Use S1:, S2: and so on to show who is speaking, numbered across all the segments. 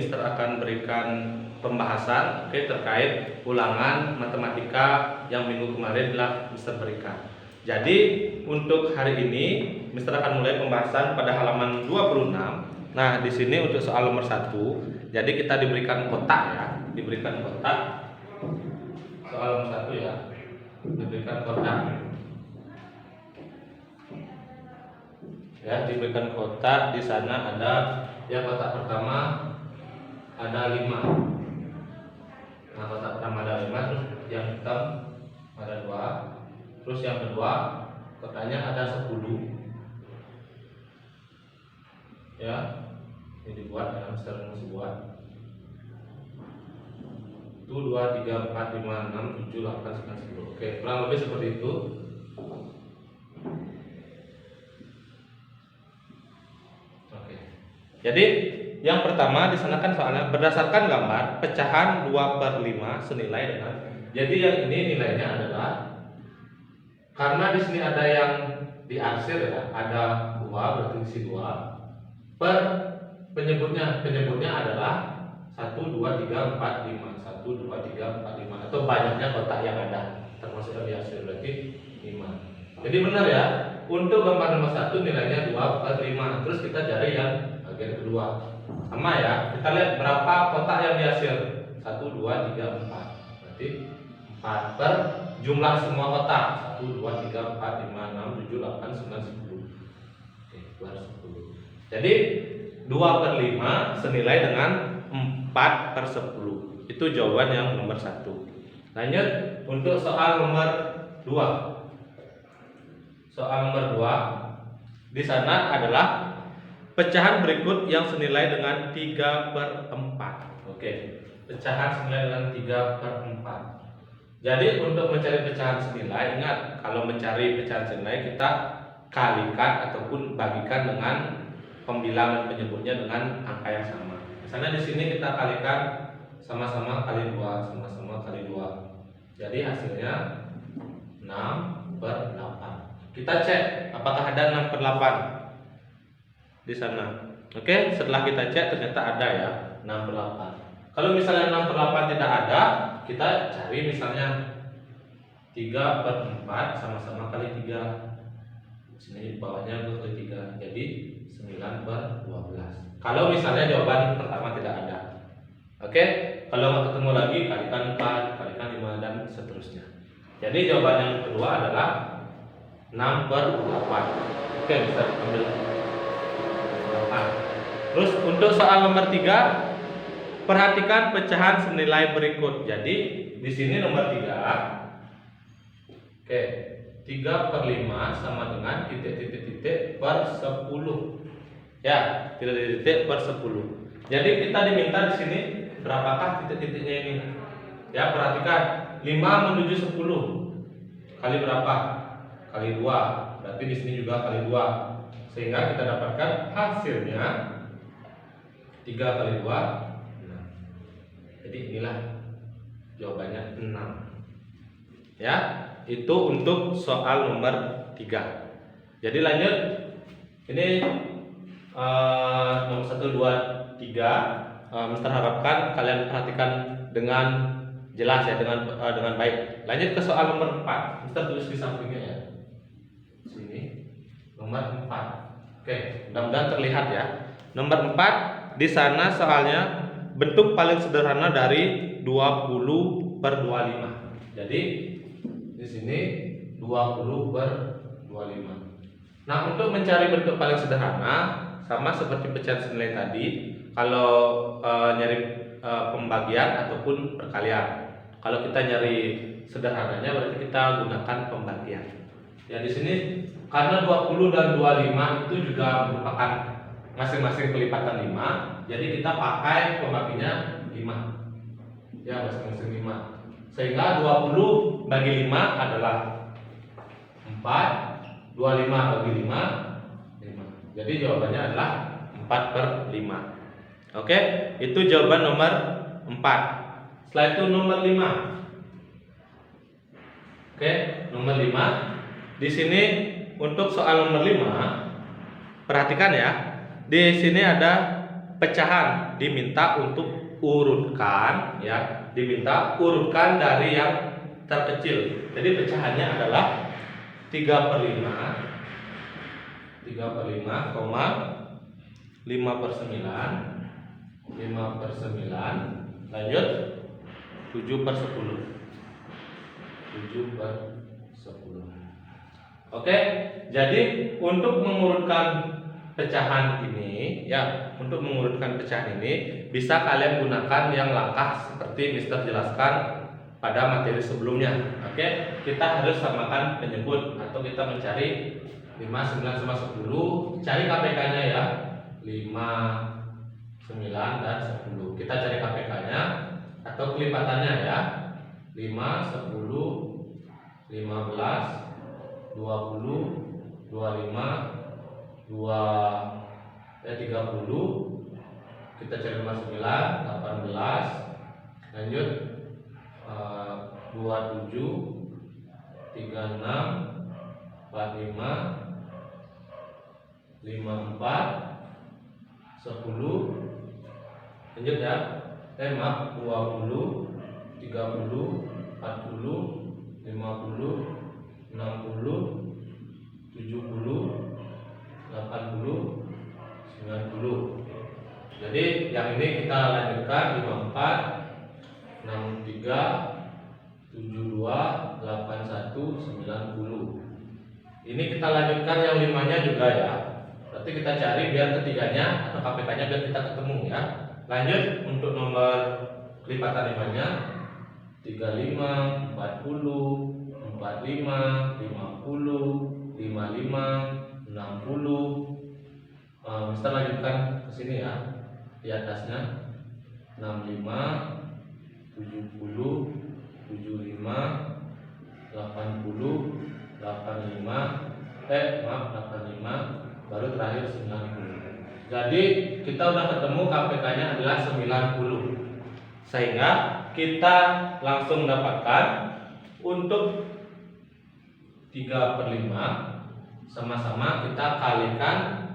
S1: Mister akan berikan pembahasan terkait ulangan matematika yang minggu kemarin telah Mister berikan. Jadi untuk hari ini Mister akan mulai pembahasan pada halaman 26. Nah, di sini untuk soal nomor 1. Jadi kita diberikan kotak ya, diberikan kotak. Soal nomor 1 ya. Diberikan kotak. Ya, diberikan kotak. Di sana ada yang kotak pertama ada 5. Nah, kotak pertama ada 5, terus yang hitam ada 2. Terus yang kedua kotaknya ada 10. Ya, ini dibuat dalam secara buat. Itu 2, 3, 4, 5, 6, 7, 8, 9, 10. Oke, kurang lebih seperti itu. Oke. Jadi yang pertama di sana kan soalnya berdasarkan gambar pecahan 2/5 senilai dengan. Jadi yang ini nilainya adalah, karena di sini ada yang diarsir ya, ada 2 berarti isi 2 per penyebutnya adalah 1, 2, 3, 4, 5 1, 2, 3, 4, 5 atau banyaknya kotak yang ada termasuk yang diarsir berarti 5. Jadi benar ya, untuk gambar nomor 1 nilainya 2/5. Terus kita cari yang bagian kedua. Sama ya, kita lihat berapa kotak yang dihasil. 1, 2, 3, 4. Berarti 4 per jumlah semua kotak. 1, 2, 3, 4, 5, 6, 7, 8, 9, 10. Oke, 10. Jadi 2/5 senilai dengan 4/10. Itu jawaban yang nomor 1. Lanjut untuk soal nomor 2. Soal nomor 2 di sana adalah pecahan berikut yang senilai dengan 3/4. Oke, pecahan senilai dengan 3/4. Jadi untuk mencari pecahan senilai, ingat kalau mencari pecahan senilai kita kalikan ataupun bagikan dengan pembilangan penyebutnya dengan angka yang sama. Misalnya di sini kita kalikan sama-sama kali 2, sama-sama kali 2. Jadi hasilnya 6/8. Kita cek apakah ada 6/8 di sana. Oke, setelah kita cek ternyata ada ya 6/8. Kalau misalnya 6/8 tidak ada, kita cari misalnya 3/4 sama-sama kali 3. Sini bawahnya kali 3. Jadi 9/12. Kalau misalnya jawaban pertama tidak ada. Oke, kalau nggak ketemu lagi kalikan 4, kalikan 5 dan seterusnya. Jadi jawaban yang kedua adalah 6/8. Oke, bisa ambil 8. Terus untuk soal nomor 3, perhatikan pecahan senilai berikut. Jadi di sini nomor 3. Oke, 3/5 sama dengan titik-titik per 10. Ya, titik-titik per 10. Jadi kita diminta di sini berapakah titik-titiknya ini? Ya, perhatikan 5 menuju 10. Kali berapa? Kali 2. Berarti di sini juga kali 2. Sehingga kita dapatkan hasilnya 3 kali 2 6. Jadi inilah jawabannya 6. Ya, itu untuk soal nomor 3. Jadi lanjut. Ini nomor 1, 2, 3. Mister harapkan kalian perhatikan dengan jelas ya, dengan baik. Lanjut ke soal nomor 4. Mister tulis di sampingnya ya. Sini nomor 4. Oke, mudah-mudahan terlihat ya. Nomor 4 di sana soalnya bentuk paling sederhana dari 20/25. Jadi di sini 20/25. Nah, untuk mencari bentuk paling sederhana sama seperti pecahan senilai tadi, kalau nyari pembagian ataupun perkalian. Kalau kita nyari sederhananya berarti kita gunakan pembagian. Ya, di sini karena 20 dan 25 itu juga merupakan masing-masing kelipatan 5, jadi kita pakai pembaginya 5. Ya, masing-masing 5. Sehingga 20 bagi 5 adalah 4, 25 bagi 5 5. Jadi jawabannya adalah 4/5. Oke, itu jawaban nomor 4. Setelah itu nomor 5. Oke, nomor 5. Di sini untuk soal nomor 5, perhatikan ya. Di sini ada pecahan diminta untuk urutkan ya, diminta urutkan dari yang terkecil. Jadi pecahannya adalah 3/5, 3/5, 5/9, 5/9, lanjut 7/10, 7/10. Oke, jadi untuk mengurutkan pecahan ini ya, untuk mengurutkan pecahan ini bisa kalian gunakan yang langkah seperti Mister jelaskan pada materi sebelumnya. Oke, kita harus samakan penyebut atau kita mencari 5, 9 sama 10, cari KPK-nya ya. 5, 9 dan 10. Kita cari KPK-nya atau kelipatannya ya. 5, 10, 15, 20, 25, 30. Kita cari 59, 18, lanjut 27, 36, 45, 54, 10, lanjut ya. Maaf, 20, 30, 40, 50, 60, 70, 80, 90. Jadi yang ini kita lanjutkan 54, 63, 72, 81, 90. Ini kita lanjutkan yang 5-nya juga ya. Berarti kita cari biar ketiganya atau KPK-nya biar kita ketemu ya. Lanjut untuk nomor kelipatan 5-nya 35, 40, 45, 50, 55, 60. Mister lanjutkan ke sini ya. Di atasnya 65, 70, 75, 80, 85, 85, baru terakhir 90. Jadi kita udah ketemu KPK-nya adalah 90. Sehingga kita langsung mendapatkan untuk 3/5 sama-sama kita kalikan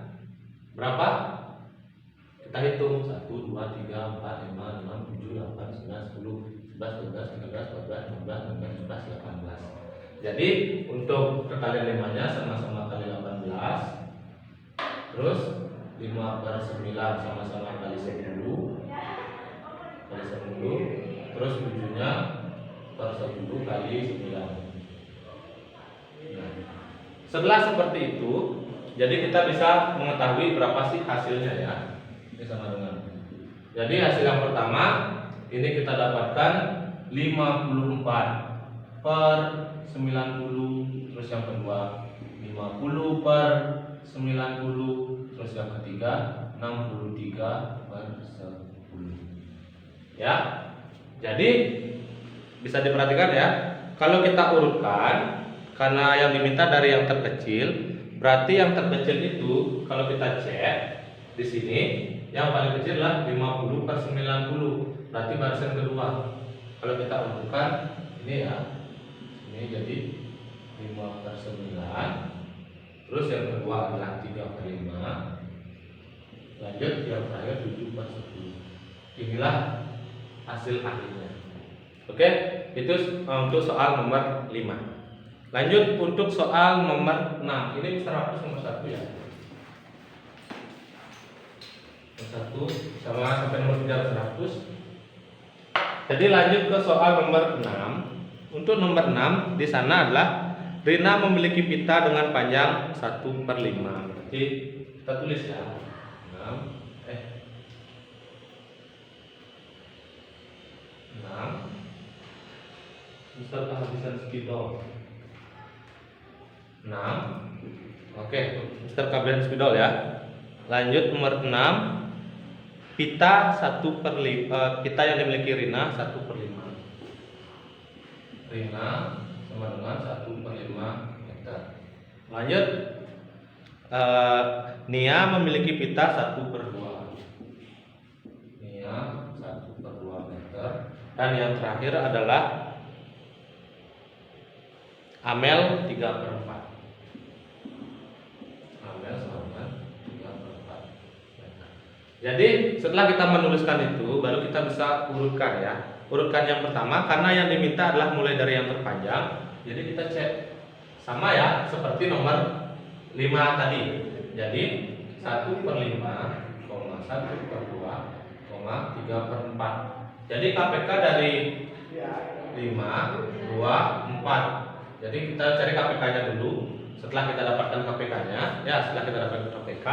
S1: berapa? Kita hitung 1, 2, 3, 4, 5, 6, 7, 8, 9, 10, 11, 12, 13, 14, 15, 16, 17, 18. Jadi untuk perkalian 5-nya sama-sama kali 18. Terus 5/9 sama-sama kali 10. Kali 10. Terus 7-nya per 10 kali 9. Nah, setelah seperti itu, jadi kita bisa mengetahui berapa sih hasilnya ya. Ini sama dengan. Jadi hasil yang pertama ini kita dapatkan 54/90. Terus yang kedua 50/90. Terus yang ketiga 63/10. Ya. Jadi bisa diperhatikan ya. Kalau kita urutkan, karena yang diminta dari yang terkecil, berarti yang terkecil itu kalau kita cek di sini yang paling kecil adalah 50/90. Berarti barisan kedua. Kalau kita urutkan ini ya, ini jadi 5/9. Terus yang kedua adalah 3/5. Lanjut yang terakhir 7/10. Inilah hasil akhirnya. Oke, itu untuk soal nomor 5. Lanjut untuk soal nomor 6. Ini Mister hapus nomor 1 ya. Nomor 1 sama sampai nomor 3 100. Jadi lanjut ke soal nomor 6. Untuk nomor 6 di sana adalah Rina memiliki pita dengan panjang 1/5. Berarti kita tulis ya. 6. Mister kehabisan spidol. 6. Oke, Mister kehabisan spidol ya. Lanjut nomor 6. Pita 1/5. Pita yang dimiliki Rina 1/5. Rina sama dengan 1/5 meter. Lanjut, Nia memiliki pita 1/2. Nia 1/2 meter. Dan yang terakhir adalah Amel 3/4. Amel sama dengan 3/4 meter. Jadi setelah kita menuliskan itu, baru kita bisa urutkan ya. Urutkan yang pertama, karena yang diminta adalah mulai dari yang terpanjang. Jadi kita cek sama ya, seperti nomor 5 tadi. Jadi 1/5, 1/2, 3/4. Jadi KPK dari 5, 2, 4. Jadi kita cari KPK-nya dulu. Setelah kita dapatkan KPK-nya, ya setelah kita dapatkan KPK,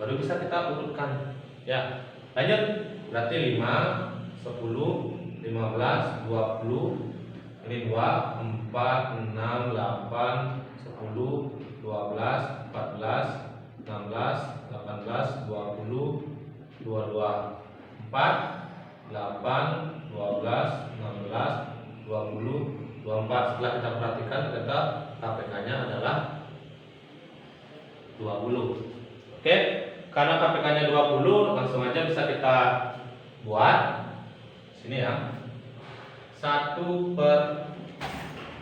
S1: baru bisa kita urutkan. Ya, lanjut. Berarti 5, 10, 15, 20. Ini 2, 4, 6, 8, 10, 12, 14, 16, 18, 20, 22, 4, 8, 12, 16, 20, 24. Setelah kita perhatikan, ternyata KPK-nya adalah 20. Oke, karena KPK-nya 20, langsung aja bisa kita buat sini ya. 1/,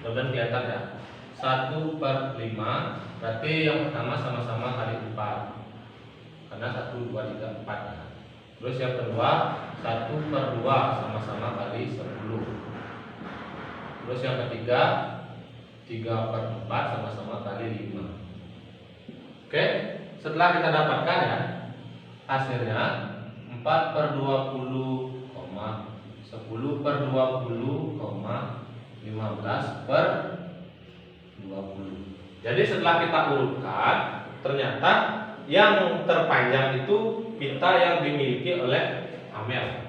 S1: mudah-mudahan kelihatan ya. 1/5, berarti yang pertama sama-sama kali 4. Karena 1, 2, 3, 4 ya. Terus yang kedua 1/2 sama-sama kali 10. Terus yang ketiga 3/4 sama-sama kali 5. Oke, setelah kita dapatkan ya, hasilnya 4/20, 10/20, 15/20. Jadi setelah kita urutkan, ternyata yang terpanjang itu pita yang dimiliki oleh Amel.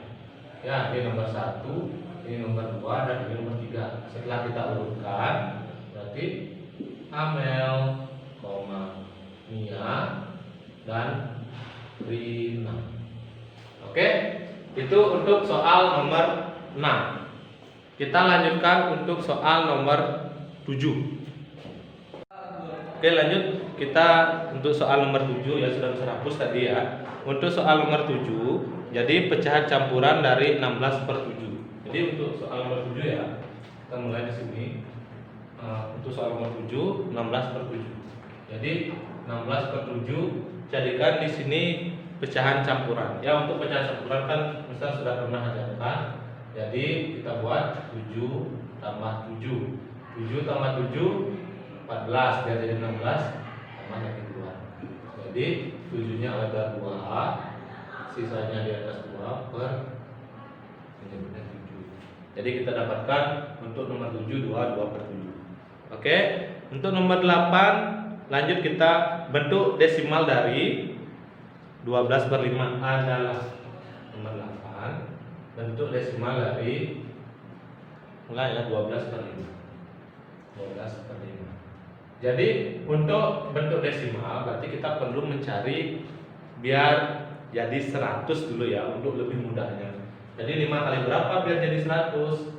S1: Ya, ini nomor 1, ini nomor 2, dan ini nomor 3. Setelah kita urutkan, berarti Amel, Mia, dan Rina. Oke, itu untuk soal nomor 6. Kita lanjutkan untuk soal nomor 7. Oke, lanjut. Kita untuk soal nomor 7 ya, sudah bisa hapus tadi ya. Untuk soal nomor 7, jadi pecahan campuran dari 16/7. Jadi untuk soal nomor 7 ya, kita mulai di sini. Untuk soal nomor 7, 16/7. Jadi 16/7 jadikan di sini pecahan campuran. Ya, untuk pecahan campuran kan misal sudah pernah ajarkan. Jadi kita buat 7 tambah 7. 7 tambah 7 14, biar jadi 16 tambah lagi 2. Jadi 7-nya ada 2, sisanya di atas 2 per menjadi 7. Jadi kita dapatkan untuk nomor 7 2/7. Oke, untuk nomor 8 lanjut, kita bentuk desimal dari 12/5 adalah nomor 8. Bentuk desimal dari mulai ya 12/5. 12/5. Jadi untuk bentuk desimal berarti kita perlu mencari biar jadi 100 dulu ya, untuk lebih mudahnya. Jadi 5 kali berapa biar jadi 100?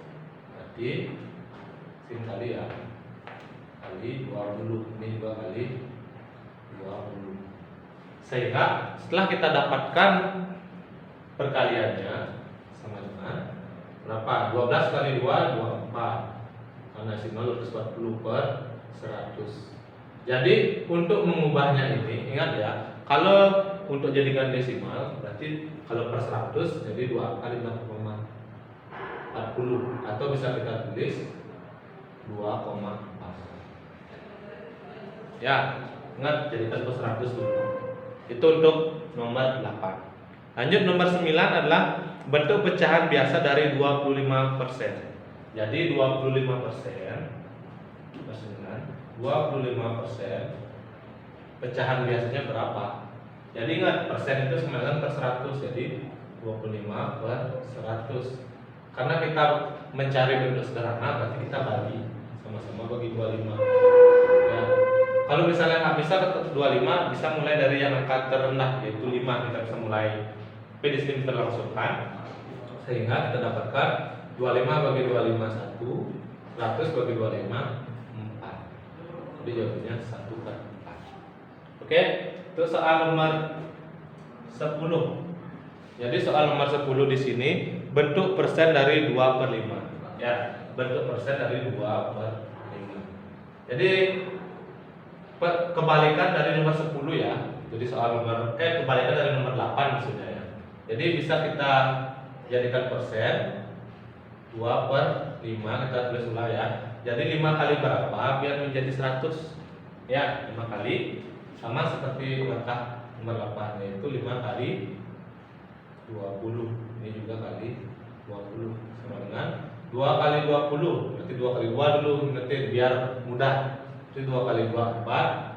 S1: Berarti sini kali ya, kali 20. Ini juga kali 20. Sehingga setelah kita dapatkan perkaliannya sama dengan berapa? 12 kali 2 24. Karena desimal 240/100. Jadi untuk mengubahnya ini, ingat ya, kalau untuk jadikan desimal berarti kalau per 100 jadi 2 kali 6,40, atau bisa kita tulis 2,4. Ya, ingat jadikan per 100 dulu. Itu untuk nomor 8. Lanjut, nomor 9 adalah bentuk pecahan biasa dari 25%. Jadi 25%, 25% pecahan biasanya berapa? Jadi ingat, persen itu sama dengan per 100. Jadi 25/100. Karena kita mencari bentuk sederhana, berarti kita bagi sama-sama, bagi 25 ya. Kalau misalnya nggak bisa ke 25, bisa mulai dari yang angka terendah, yaitu 5. Kita bisa mulai, tapi di sini kita langsungkan, sehingga kita dapatkan 25 bagi 25 1, 100 bagi 25 4. Jadi jawabannya 1/4. Oke, itu soal nomor 10. Jadi soal nomor 10 di sini bentuk persen dari 2/5. Ya, bentuk persen dari 2/5. Jadi kebalikan dari nomor 10 ya. Jadi soal nomor kebalikan dari nomor 8 maksudnya ya. Jadi bisa kita jadikan persen 2/5, kita tulis ulang ya. Jadi 5 kali berapa biar menjadi 100? Ya, 5 kali sama seperti langkah nomor 8, yaitu 5 kali 20. Ini juga kali 20 sama dengan 2 kali 20. Berarti 2 kali 2 dulu nanti biar mudah. Jadi 2 kali 2 4.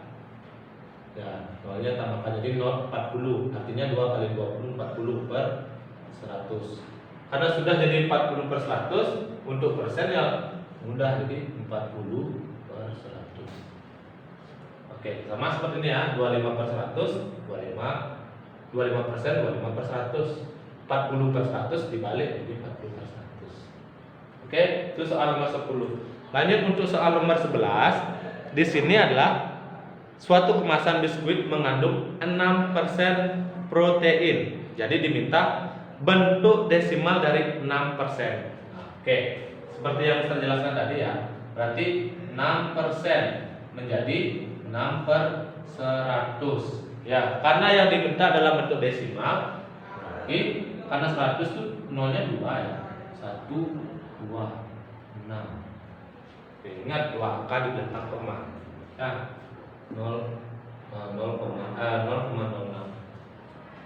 S1: Ya, soalnya tambahkan jadi 40. Artinya 2 kali 20 40 per 100. Karena sudah jadi 40 per 100, untuk persen ya mudah, jadi 40 per 100. Oke, sama seperti ini ya, 25 per 100, 25 persen, 25 per 100, 40 per 100 dibalik jadi 40 per 100. Oke, itu soal nomor 10. Lanjut untuk soal nomor 11. Di sini adalah suatu kemasan biskuit mengandung 6% protein. Jadi diminta bentuk desimal dari 6%. Oke, seperti yang saya jelaskan tadi ya. Berarti 6% menjadi 6 per 100. Ya, karena yang diminta dalam bentuk desimal. Oke, karena 100 itu nolnya 2 ya. 1 2 6. Oke, ingat 2 angka di belakang koma. Ya. 0,06.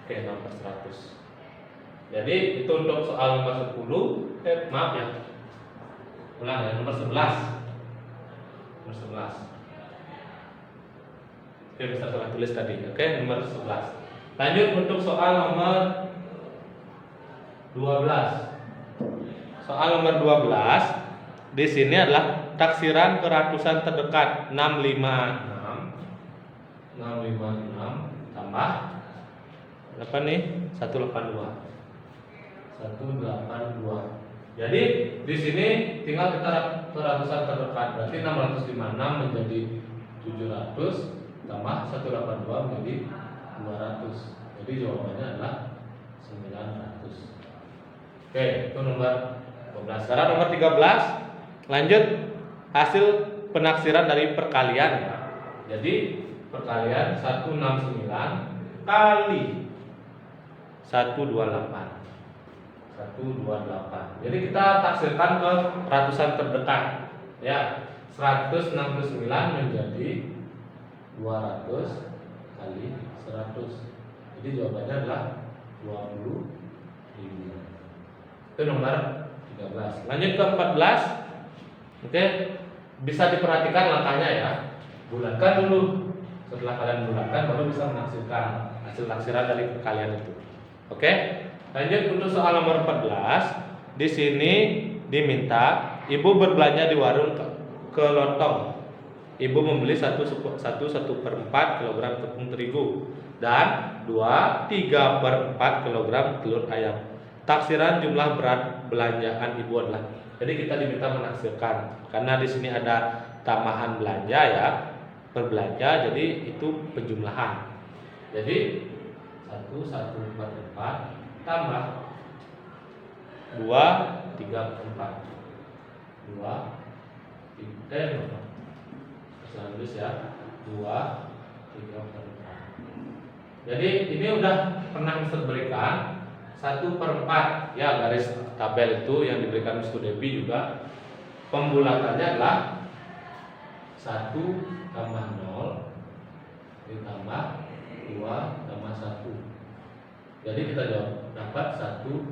S1: Oke, 6 per 100. Jadi itu untuk soal nomor 10. Maaf ya. Ulang ya, nomor 11. Nomor 11. Oke, bisa salah tulis tadi. Oke, nomor 11. Lanjut untuk soal nomor 12. Soal nomor 12 di sini adalah taksiran ke ratusan terdekat 656 tambah apa nih? 182. Jadi di sini tinggal kita ke ratusan terdekat. Berarti 656 menjadi 700 tambah 182 menjadi 200. Jadi jawabannya adalah 900. Oke, itu nomor 12. Sekarang nomor 13. Lanjut hasil penaksiran dari perkalian ya. Jadi perkalian 169 kali 128. Jadi kita taksirkan ke ratusan terdekat. Ya, 169 menjadi 200 kali 100. Jadi jawabannya adalah 20.000. Itu nomor 13. Lanjut ke 14. Oke, bisa diperhatikan langkahnya ya. Bulatkan dulu. Setelah kalian bulatkan baru bisa menaksirkan hasil taksiran dari perkalian itu. Oke? Lanjut untuk soal nomor 14. Di sini diminta ibu berbelanja di warung kelontong. Ibu membeli 1/4 kg tepung terigu dan 3/4 kg telur ayam. Taksiran jumlah berat belanjaan ibu adalah. Jadi kita diminta menaksirkan karena di sini ada tambahan belanja ya, berbelanja, jadi itu penjumlahan. Jadi 1/4 tambah 2/3/4. 2/3/4. Jadi ini udah pernah Mister berikan 1/4 ya, garis tabel itu yang diberikan Mister Devi juga. Pembulatannya adalah 1 tambah 0 ditambah 2 tambah 1. Jadi kita dapat 1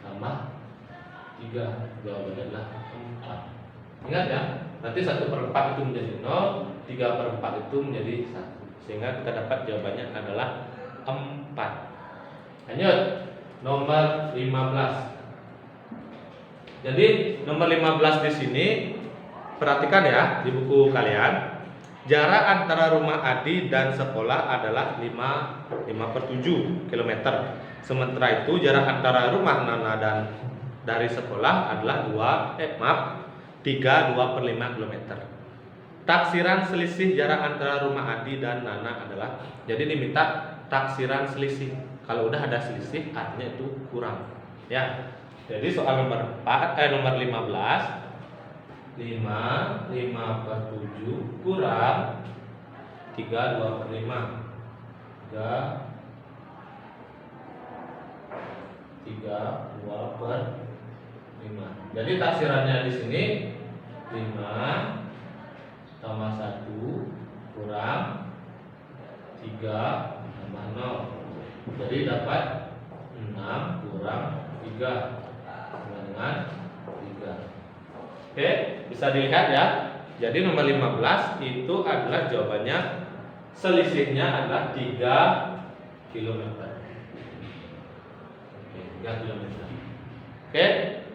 S1: tambah 3. Jawabannya adalah 4. Ingat ya, nanti 1/4 itu menjadi 0, 3/4 itu menjadi 1. Sehingga kita dapat jawabannya adalah 4. Lanjut nomor 15. Jadi nomor 15 di sini perhatikan ya di buku kalian. Jarak antara rumah Adi dan sekolah adalah 5/7 km. Sementara itu jarak antara rumah Nana dan dari sekolah adalah 3/5 km. Taksiran selisih jarak antara rumah Adi dan Nana adalah, jadi diminta taksiran selisih. Kalau udah ada selisih artinya itu kurang. Ya. Jadi soal nomor 15. 5/7 kurang 3/5. 2/5. Jadi taksirannya di sini 5 tambah 1 kurang 3 tambah 0. Jadi dapat 6 kurang 3 sama dengan 3. Oke, bisa dilihat ya. Jadi nomor 15 itu adalah jawabannya, selisihnya adalah 3 km. Oke, 3 km. Oke,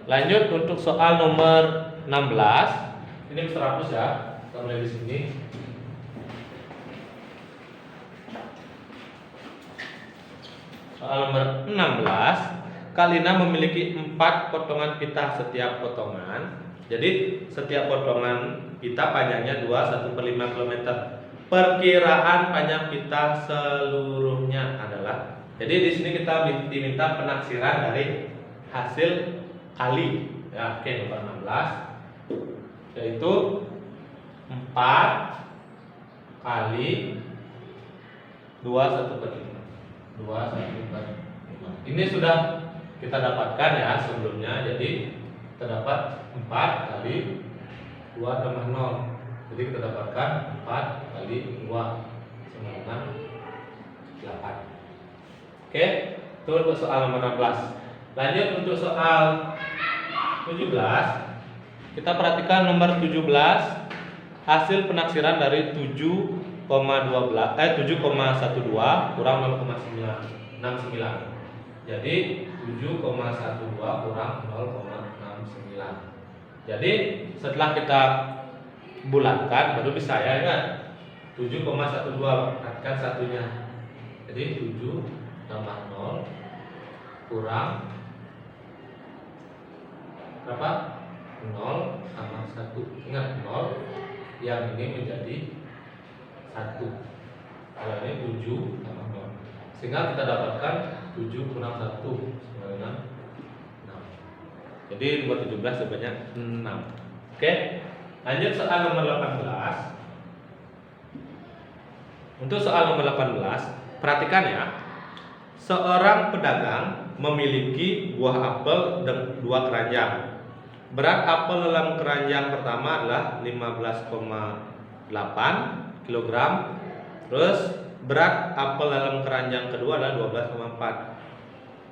S1: lanjut untuk soal nomor 16. Ini bisa hapus ya. Kita mulai di sini. Soal nomor 16, Kalina memiliki 4 potongan pita setiap potongan. Jadi setiap potongan pita panjangnya 2/1/5 km. Perkiraan panjang pita seluruhnya adalah. Jadi di sini kita diminta penaksiran dari hasil kali. Ya, oke, nomor 16 yaitu 4 kali 2/1/5. 2/1/5. Ini sudah kita dapatkan ya sebelumnya. Jadi kita dapat 4 kali 2 tambah 0. Jadi kita dapatkan 4 kali 2 sama dengan 8. Oke, itu untuk soal nomor 16. Lanjut untuk soal 17. Kita perhatikan nomor 17. Hasil penaksiran dari 7,12 kurang 0,69. Jadi 7,12 kurang 0,69. Jadi setelah kita bulatkan baru bisa ya kan. 7,12, perhatikan satunya. Jadi 7 tambah 0 kurang berapa? 0 sama 1. Ingat 0 yang ini menjadi 1. Kalau ini 7 tambah 0. Sehingga kita dapatkan 7 kurang 1 sama dengan 6. Jadi nomor 17 sebanyak 6. Oke, lanjut soal nomor 18. Untuk soal nomor 18, perhatikan ya. Seorang pedagang memiliki buah apel dan 2 keranjang. Berat apel dalam keranjang pertama adalah 15,8 kg. Terus berat apel dalam keranjang kedua adalah 12,4.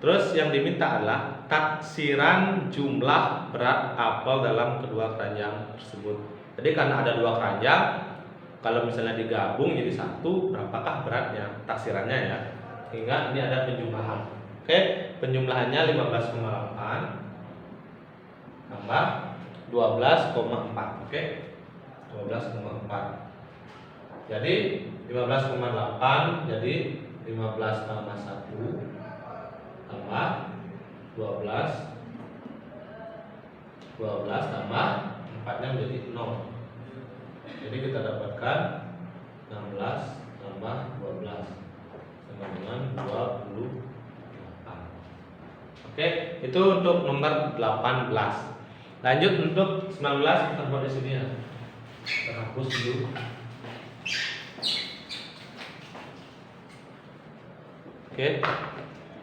S1: Terus yang diminta adalah taksiran jumlah berat apel dalam kedua keranjang tersebut. Jadi karena ada 2 keranjang, kalau misalnya digabung jadi 1, berapakah beratnya? Taksirannya ya. Sehingga ini ada penjumlahan. Oke, penjumlahannya 15,8 tambah 12,4. Oke, 12,4. Jadi 15,8 jadi 15 tambah 1 tambah 12 tambah 4-nya menjadi 0. Jadi kita dapatkan 16 tambah 12 sama dengan 28. Oke, itu untuk nomor 18. Lanjut untuk 19, kita buat di sini ya. Kita hapus dulu. Oke,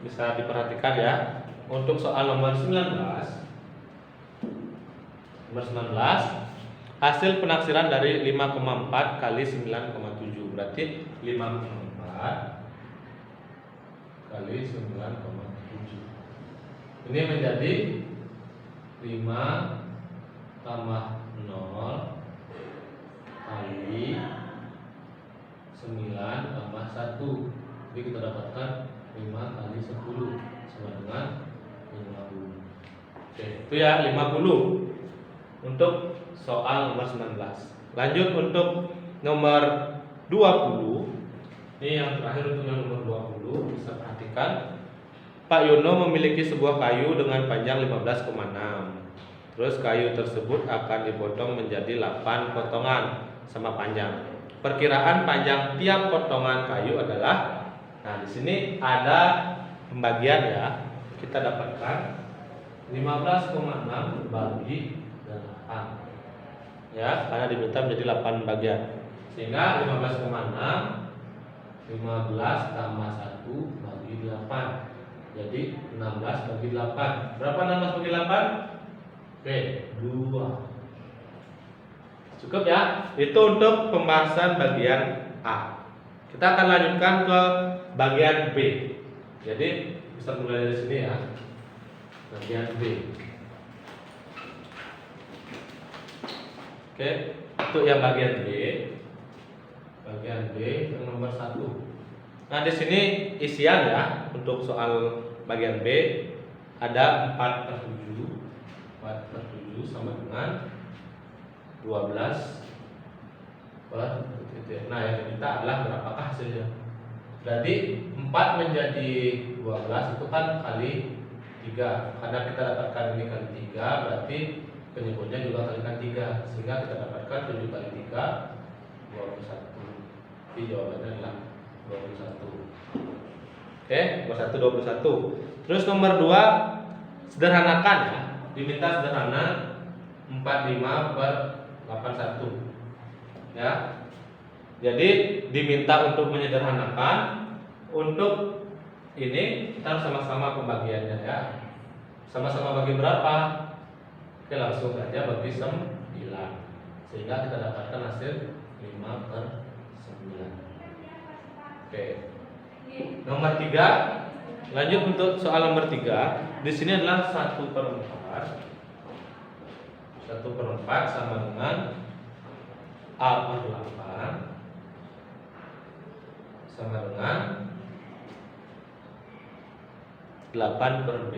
S1: bisa diperhatikan ya. Untuk soal nomor 19. Nomor 19, hasil penaksiran dari 5,4 kali 9,7. Berarti 5,4 kali 9,7. Ini menjadi 5 tambah 0 kali 9 tambah 1. Jadi kita dapatkan 5 kali 10 sama dengan 50. Oke, itu ya 50 untuk soal nomor 19. Lanjut untuk nomor 20. Ini yang terakhir untuk yang nomor 20. Bisa perhatikan. Pak Yono memiliki sebuah kayu dengan panjang 15,6. Terus kayu tersebut akan dipotong menjadi 8 potongan sama panjang. Perkiraan panjang tiap potongan kayu adalah, nah di sini ada pembagian ya. Kita dapatkan 15,6 bagi 8. Ya, karena diminta menjadi 8 bagian. Sehingga 15,6 15 tambah 1 bagi 8. Jadi 16 bagi 8. Berapa 16 bagi 8? Oke, 2. Cukup ya. Itu untuk pembahasan bagian A. Kita akan lanjutkan ke bagian B. Jadi bisa mulai dari sini ya. Bagian B. Oke, untuk yang bagian B. Bagian B yang nomor 1. Nah, di sini isian ya untuk soal bagian B ada 4/7. 4/7 sama dengan 12 per titik. Nah, yang diminta adalah berapakah hasilnya? Berarti 4 menjadi 12 itu kan kali 3. Karena kita dapatkan ini kali 3, berarti penyebutnya juga kalikan 3. Sehingga kita dapatkan 7 kali 3 21. Jadi jawabannya adalah 21. Oke, nomor 1 21. Terus nomor 2 sederhanakan ya. Diminta sederhana 45 per 81. Ya. Jadi diminta untuk menyederhanakan. Untuk ini kita sama-sama pembagiannya ya. Sama-sama bagi berapa? Oke, langsung saja bagi 9. Sehingga kita dapatkan hasil 5 per 9. Oke. Nomor 3. Lanjut untuk soal nomor 3. Di sini adalah 1/4. 1/4 sama dengan A per 8 sama dengan 8 per B.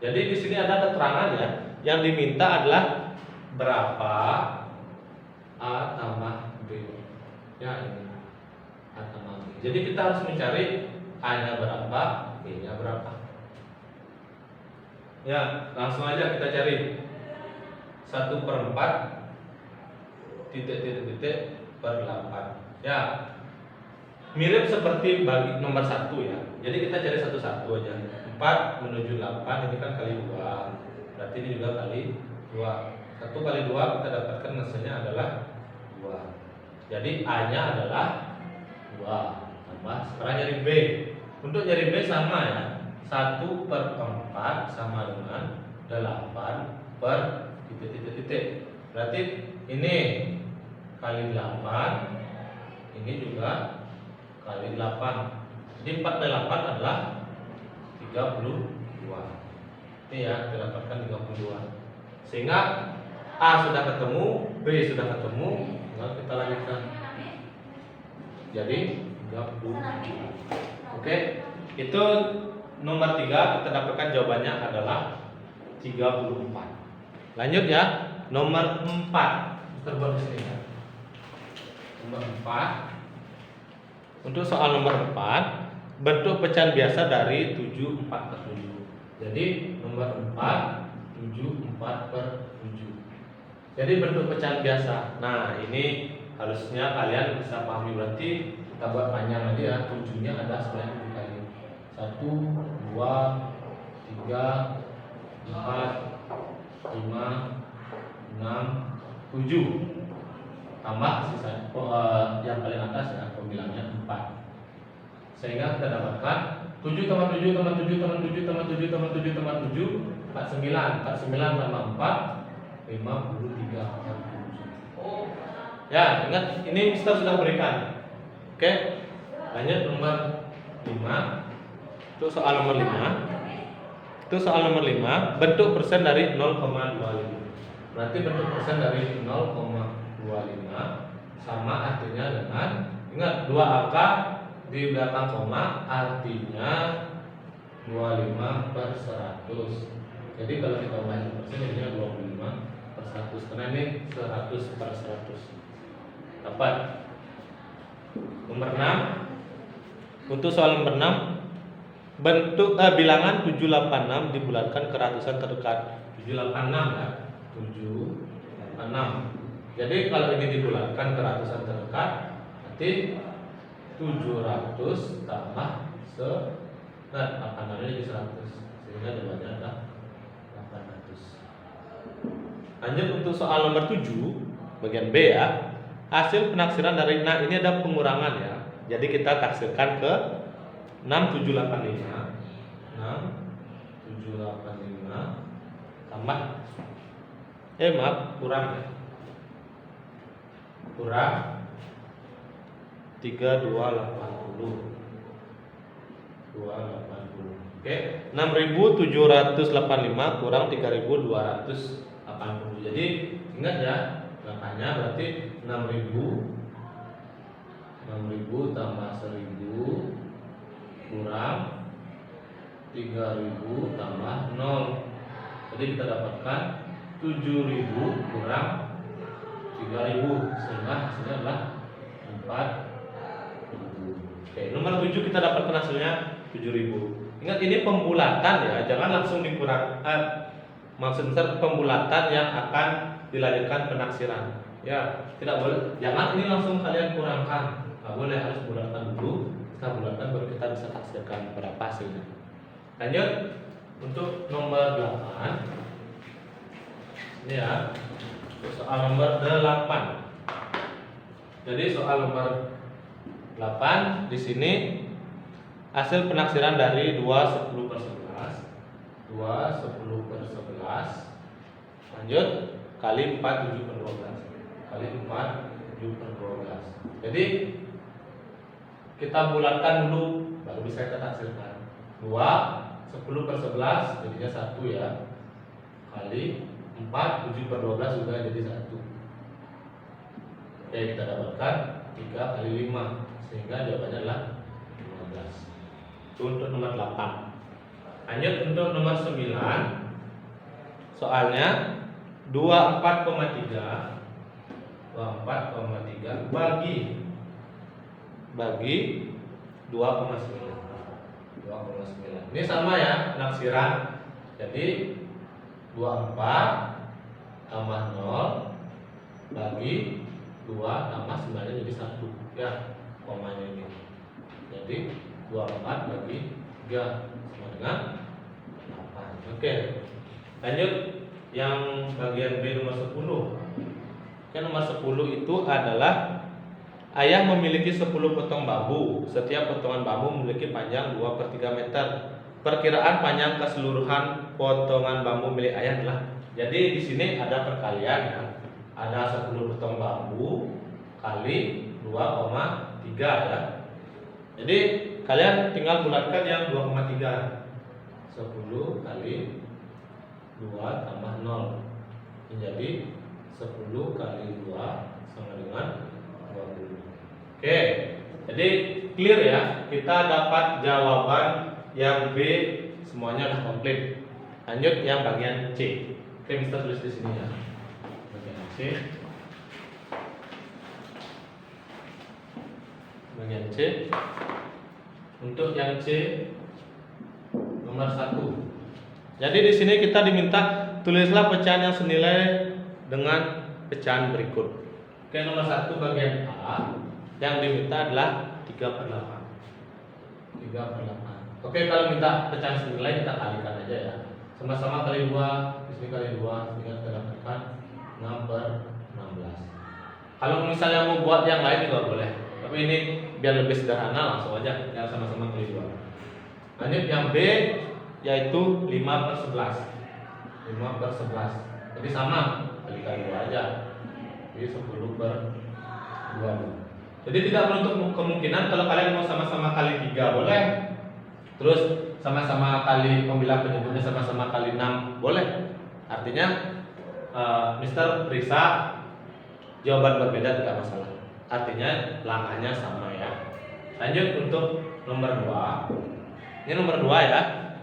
S1: Jadi di sini ada keterangan ya. Yang diminta adalah berapa A tambah B. Ya, ini A tambah B. Jadi kita harus mencari A-nya berapa, B-nya berapa. Ya, langsung aja kita cari 1/4 titik per 8. Ya, mirip seperti bagi nomor 1 ya. Jadi kita cari satu-satu aja. 4 menuju 8 ini kan kali 2. Berarti ini juga kali 2. 1 kali 2 kita dapatkan hasilnya adalah 2. Jadi A-nya adalah 2. Tambah sekarang nyari B. Untuk nyari B sama ya. 1/4 sama dengan 8 per titik. Berarti ini kali 8, ini juga kali 8. Jadi 4 kali 8 adalah 32. Ini ya, kita dapatkan 32. Sehingga A sudah ketemu, B sudah ketemu, tinggal kita lanjutkan. Jadi 32. Oke, itu nomor 3 kita dapatkan jawabannya adalah 34. Lanjut ya, nomor 4. Terbuat di sini ya. Nomor 4. Untuk soal nomor 4, bentuk pecahan biasa dari 7 4/7. Jadi nomor 4 7 4/7. Jadi bentuk pecahan biasa. Nah, ini harusnya kalian bisa pahami. Berarti kita buat panjang aja ya. 7-nya ada sebanyak 7 kali. 1 2 3 4 5 6 7. Tambah sisa yang paling atas ya, pembilangnya 4. Sehingga kita dapatkan 7 tambah 7 tambah 7 tambah 7 tambah 7 tambah 7 tambah 7 49. 49 tambah 4 53. Ya, ingat ini Mister sudah berikan. Oke. Lanjut nomor 5. Itu soal nomor 5. Itu soal nomor 5, bentuk persen dari 0,25. Berarti bentuk persen dari 0,25 sama artinya dengan, ingat 2 angka di belakang koma artinya 25 per 100. Jadi kalau kita ubahkan persen jadinya 25 per 100. Karena ini 100 per 100. Dapat. Nomor 6. Untuk soal nomor 6, bentuk bilangan 786 dibulatkan ke ratusan terdekat. 786 ya. 786. Jadi kalau ini dibulatkan ke ratusan terdekat, berarti 700 tambah 800 jadi 100. Sehingga jawabannya adalah 800. Lanjut untuk soal nomor 7, bagian B ya. Hasil penaksiran dari, nah ini ada pengurangan ya. Jadi kita taksirkan ke 6785 tambah maaf kurang 3280. Oke, 6785 kurang 3280. Jadi ingat ya, angkanya berarti 6000 tambah 1000 kurang 3000 tambah 0. Jadi kita dapatkan 7000 kurang 3000, sehingga hasilnya adalah 4000. Oke, nomor 7 kita dapatkan hasilnya 7000. Ingat ini pembulatan ya, jangan langsung dikurang. Maksud besar pembulatan yang akan dilanjutkan penaksiran. Ya, tidak boleh. Jangan ini langsung kalian kurangkan. Nggak boleh, harus bulatkan dulu. Setelah bulatkan baru kita bisa taksirkan berapa hasilnya. Lanjut untuk nomor 8. Ini ya, soal nomor 8. Jadi soal nomor 8 di sini hasil penaksiran dari 2 10 per 11. 2 10 per 11 lanjut kali 4 7 per 12 kali 4 7 per 12. Jadi kita bulatkan dulu baru bisa kita taksirkan. 2 10 per 11 jadinya 1 ya, kali 4 7 per 12 juga jadi 1. Oke, kita dapatkan 3 kali 5 sehingga jawabannya adalah 15. Itu untuk nomor 8. Lanjut untuk nomor 9. Soalnya 24,3 bagi 2,9. Ini sama ya penaksiran. Jadi 24 tambah 0 bagi 2 tambah 9 jadi 1 ya, komanya ini. Jadi 24 bagi 3 sama dengan 8. Oke. Lanjut yang bagian B nomor 10. Yang nomor 10 itu adalah ayah memiliki 10 potong bambu. Setiap potongan bambu memiliki panjang 2/3 meter. Perkiraan panjang keseluruhan potongan bambu milik ayah adalah. Jadi di sini ada perkalian ya. Ada 10 potong bambu kali 2,3 ya. Jadi kalian tinggal bulatkan yang 2,3. 10 kali 2 tambah 0 menjadi 10 kali 2 sama dengan 20. Oke, jadi clear ya. Kita dapat jawaban yang B semuanya sudah komplit. Lanjut yang bagian C. Oke, Mister tulis di sini ya. Bagian C. Bagian C. Untuk yang C nomor 1. Jadi di sini kita diminta tulislah pecahan yang senilai dengan pecahan berikut. Oke, nomor 1 bagian A yang diminta adalah 3/8. 3/8. Oke, kalau minta pecahan senilai kita kalikan aja ya. Sama-sama kali 2, di sini kali 2 sehingga kita dapatkan 6/16. Kalau misalnya mau buat yang lain juga boleh. Tapi ini biar lebih sederhana langsung aja yang sama-sama kali 2. Lanjut yang B yaitu 5/11. 5/11. Jadi sama kali 2 aja. Jadi 10/20. Jadi tidak menutup kemungkinan kalau kalian mau sama-sama kali 3 boleh. Terus sama-sama kali pembilang penyebutnya sama-sama kali 6 boleh. Artinya Mister periksa jawaban berbeda tidak masalah. Artinya langkahnya sama ya. Lanjut untuk nomor 2. Ini nomor 2 ya.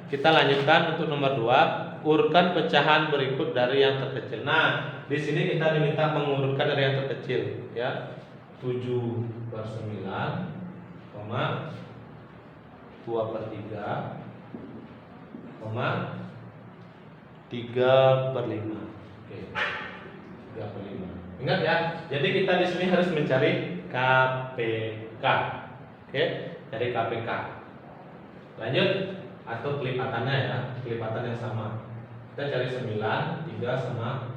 S1: Kita lanjutkan untuk nomor 2. Urutkan pecahan berikut dari yang terkecil. Nah, di sini kita diminta mengurutkan dari yang terkecil ya. 7/9, 2/3, 3/5. Oke. 3/5. Ingat ya. Jadi kita di sini harus mencari KPK. Oke, cari KPK. Lanjut atau kelipatannya ya, kelipatan yang sama. Kita cari 9, 3 sama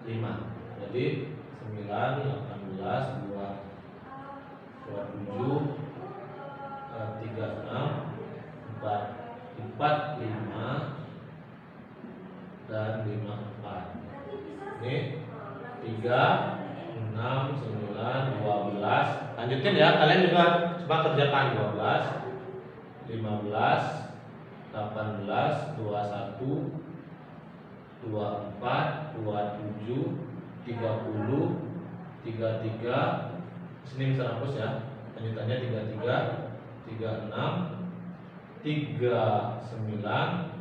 S1: 5. Jadi 9, 18, 27, 36, Lanjutin ya, kalian juga coba kerjakan 12, 15, 18, 21, 24, 27, 30, 33. Sini bisa hapus ya. Lanjutannya 33, 36, 39,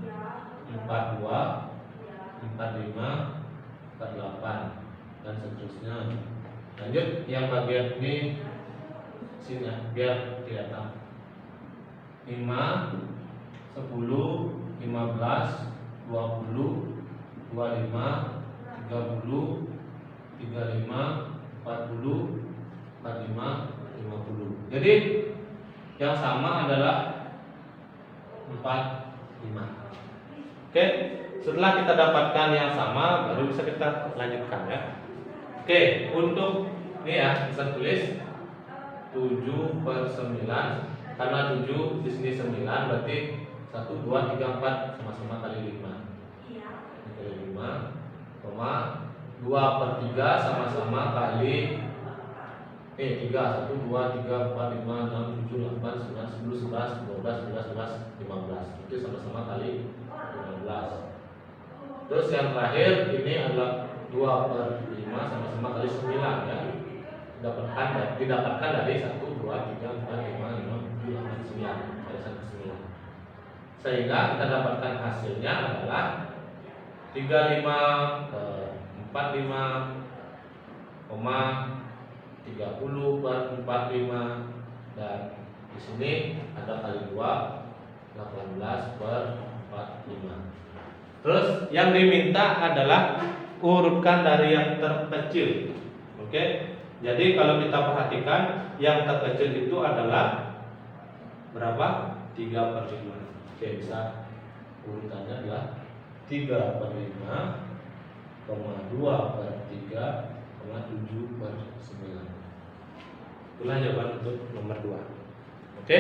S1: 42, 45, 48 dan seterusnya. Lanjut yang bagian ini sini ya, biar kelihatan. 5, 10, 15, 20, 25, 30, 35, 40, 45, 50. Jadi yang sama adalah 45. Oke, setelah kita dapatkan yang sama baru bisa kita lanjutkan ya. Oke, untuk ini ya bisa tulis 7/9 karena 7 di sini 9 berarti 1, 2, 3, 4 sama-sama kali 5. Kali 5, 2/3 sama-sama kali 3, 1, 2, 3, 4, 5, 6, 7, 8, 9, 10, 11, 12, 13, 14, 15. Itu sama-sama kali 15. Terus yang terakhir ini adalah 2/5 sama-sama kali 9 ya. Didapatkan dari 1, 2, 3, 4, 5, 6, 7, 8, 9 dari 1 ke 9. Sehingga kita dapatkan hasilnya adalah 35, 45, 30/45 dan di sini ada kali 2 18/45. Terus yang diminta /adalah urutkan dari yang terkecil. Oke. Jadi kalau kita perhatikan yang terkecil itu adalah berapa? 3/5. Oke, bisa urutannya adalah 3/5, 2/3, 7/9. Itulah jawaban untuk nomor 2. Oke.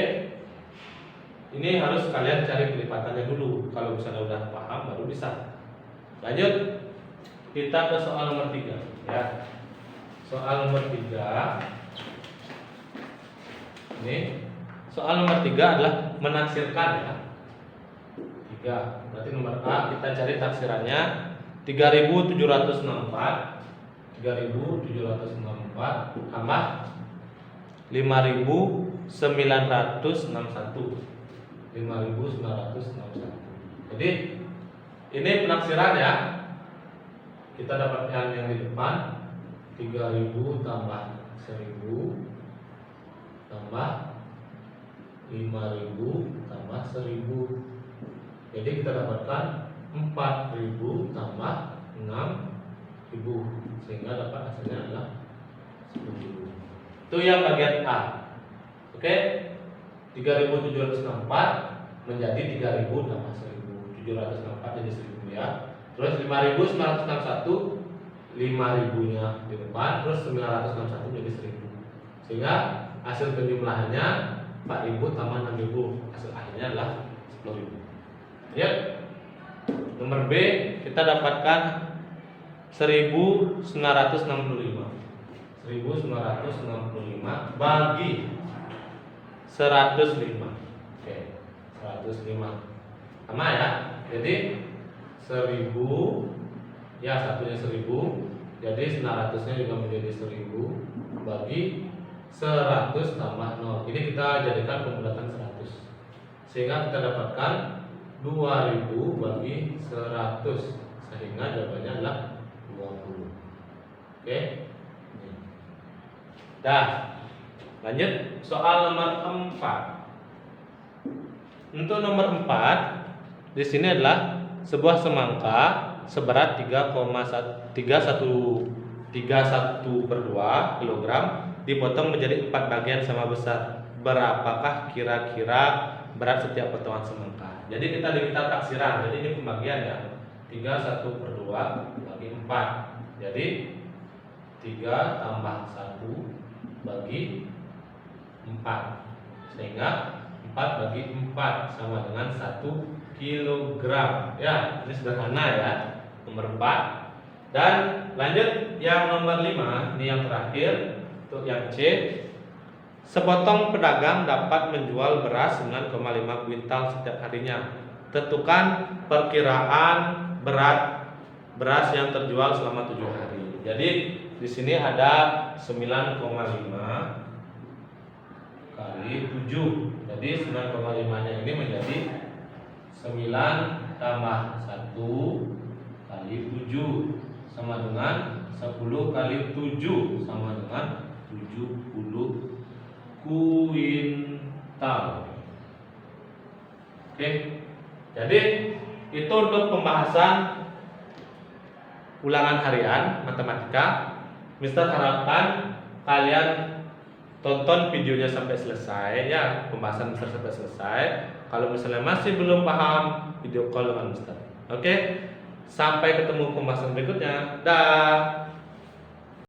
S1: Ini harus kalian cari kelipatannya dulu. Kalau misalnya udah paham baru bisa. Lanjut. Kita ke soal nomor 3 ya. Soal nomor 3. Ini soal nomor 3 adalah menaksirkan ya. 3. Berarti nomor A kita cari taksirannya 3764 tambah 5961. 5961. Jadi ini penaksiran ya. Kita dapatkan yang di depan 3000 tambah 1000 tambah 5000 tambah 1000. Jadi kita dapatkan 4000 tambah 6000 sehingga dapat hasilnya adalah 10.000. Itu yang bagian A. Oke. 3764 menjadi 3000 tambah 1000. 764 jadi 1000 ya. Terus 5961 5000-nya di depan, terus 961 jadi 1000. Sehingga hasil penjumlahannya 4000 tambah 6000. Hasil akhirnya adalah 10.000. Ya. Nomor B kita dapatkan 1965. 1965 bagi 105. Oke, 105. Sama ya. Jadi 1000 ya, satunya 1000. Jadi 900-nya juga menjadi 1000 bagi 100 tambah 0. Ini kita jadikan pembulatan 100. Sehingga kita dapatkan 2000 bagi 100. Sehingga jawabannya adalah 20. Oke. Dah. Lanjut soal nomor 4. Untuk nomor 4 di sini adalah sebuah semangka seberat 3,31/2 kg dipotong menjadi 4 bagian sama besar. Berapakah kira-kira berat setiap potongan semangka? Jadi kita diminta taksiran. Jadi ini pembagian ya. 3/1/2 bagi 4. Jadi 3 tambah 1 bagi 4. Sehingga 4 bagi 4 sama dengan 1 kilogram. Ya, ini sederhana ya. Nomor 4. Dan lanjut yang nomor 5, ini yang terakhir untuk yang C. Sepotong pedagang dapat menjual beras 9,5 kuintal setiap harinya. Tentukan perkiraan berat beras yang terjual selama 7 hari. Jadi di sini ada 9,5 kali 7. Jadi 9,5-nya ini menjadi 9 tambah 1 kali 7 sama dengan 10 kali 7 sama dengan 70 kuintal. Oke. Jadi itu untuk pembahasan ulangan harian matematika. Mister harapkan kalian tonton videonya sampai selesai ya, pembahasan Mister sampai selesai. Kalau misalnya masih belum paham, video call dengan Mister. Oke. Sampai ketemu pembahasan berikutnya. Dah.